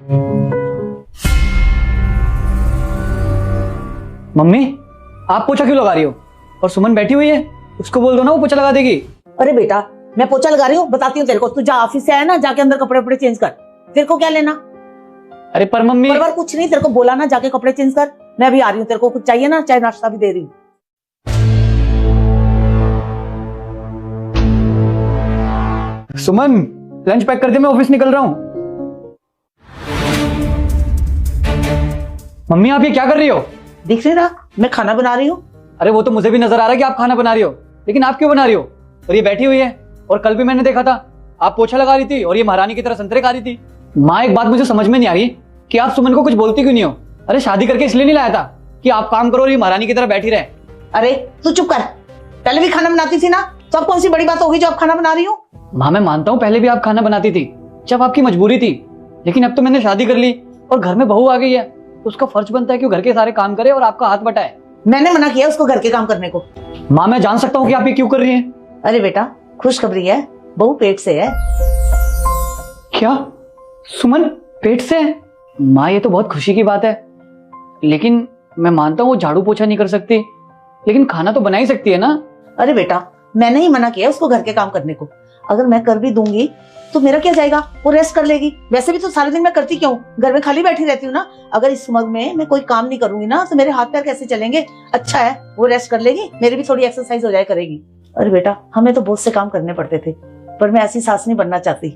Mummy, आप पोछा क्यों लगा रही हो? और सुमन बैठी हुई है, उसको बोल दो ना, वो पोछा लगा देगी। अरे बेटा, मैं पोछा लगा रही हूँ, बताती हूँ तेरे को। तू जा ऑफिस से आया ना, जाके अंदर कपड़े वपड़े चेंज कर। तेरे को क्या लेना? अरे पर मम्मी, पर कुछ नहीं, तेरे को बोला ना जाके कपड़े चेंज कर। मैं अभी आ रही हूँ, तेरे को कुछ चाहिए ना, चाय नाश्ता भी दे रही हूँ। सुमन, लंच पैक कर दे, मैं ऑफिस निकल रहा हूँ। मम्मी, आप ये क्या कर रही हो? दिख नहीं रहा मैं खाना बना रही हूँ? अरे वो तो मुझे भी नजर आ रहा है कि आप खाना बना रही हो, लेकिन आप क्यों बना रही हो? और ये बैठी हुई है, और कल भी मैंने देखा था आप पोछा लगा रही थी और ये महारानी की तरह संतरे खा रही थी। माँ, एक बात मुझे समझ में नहीं आ रही कि आप सुमन को कुछ बोलती क्यों नहीं हो? अरे शादी करके इसलिए नहीं लाया था कि आप काम करो और ये महारानी की तरह बैठी रहे। अरे तू चुप कर, पहले भी खाना बनाती थी ना, तो अब कौन सी बड़ी बात होगी जो अब खाना बना रही हूँ? माँ, मैं मानता हूँ पहले भी आप खाना बनाती थी जब आपकी मजबूरी थी, लेकिन अब तो मैंने शादी कर ली और घर में बहू आ गई है, तो उसका फर्ज बनता है कि वो घर के सारे काम करे और आपका हाथ बटाए। मैंने मना किया उसको घर के काम करने को। माँ, मैं जान सकता हूँ कि आप ये क्यों कर रही हैं? अरे बेटा, खुशखबरी है, बहू पेट से है। क्या? सुमन पेट से है? माँ, ये तो बहुत खुशी की बात है, लेकिन मैं मानता हूँ वो झाड़ू पोछा नहीं कर सकती, लेकिन खाना तो बना ही सकती है ना। अरे बेटा, मैंने ही मना किया उसको घर के काम करने को। अगर मैं कर भी दूंगी तो मेरा क्या जाएगा, वो रेस्ट कर लेगी। वैसे भी तो सारे दिन मैं करती क्यों, घर में खाली बैठी रहती हूँ ना। अगर इस उम्र में मैं कोई काम नहीं करूंगी ना, तो मेरे हाथ पैर कैसे चलेंगे? अच्छा है, वो रेस्ट कर लेगी, मेरी भी थोड़ी एक्सरसाइज हो जाए करेगी। अरे बेटा, हमें तो बहुत से काम करने पड़ते थे, पर मैं ऐसी सास नहीं बनना चाहती।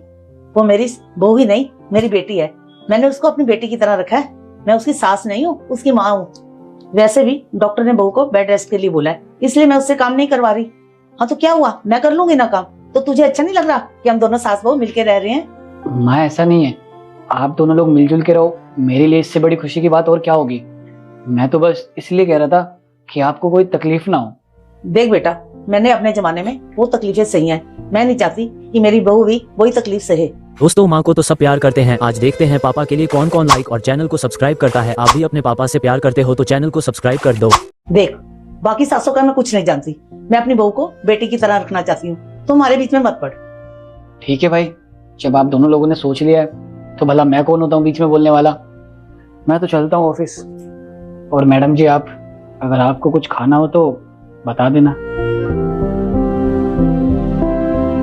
वो मेरी बहू ही नहीं, मेरी बेटी है। मैंने उसको अपनी बेटी की तरह रखा है। मैं उसकी सास नहीं हूँ, उसकी माँ हूँ। वैसे भी डॉक्टर ने बहू को बेड रेस्ट के लिए बोला है, इसलिए मैं उससे काम नहीं करवा रही। हाँ तो क्या हुआ, मैं कर लूंगी ना काम। तो तुझे अच्छा नहीं लग रहा कि हम दोनों सास बहू मिलके रह रहे हैं? माँ, ऐसा नहीं है, आप दोनों लोग मिलजुल के रहो, मेरे लिए इससे बड़ी खुशी की बात और क्या होगी। मैं तो बस इसलिए कह रहा था कि आपको कोई तकलीफ ना हो। देख बेटा, मैंने अपने जमाने में वो तकलीफें सही हैं। मैं नहीं चाहती कि मेरी बहू भी वही तकलीफ सहे। दोस्तों, माँ को तो सब प्यार करते हैं। आज देखते हैं पापा के लिए कौन कौन लाइक और चैनल को सब्सक्राइब करता है। आप भी अपने पापा से प्यार करते हो तो चैनल को सब्सक्राइब कर दो। देख, बाकी सासों का मैं कुछ नहीं जानती, मैं अपनी बहू को बेटी की तरह रखना चाहती हूँ। तुम हमारे बीच में मत पड़। ठीक है भाई, जब आप दोनों लोगों ने सोच लिया है तो भला मैं कौन होता हूँ बीच में बोलने वाला। मैं तो चलता हूँ ऑफिस। और मैडम जी, आप अगर आपको कुछ खाना हो तो बता देना।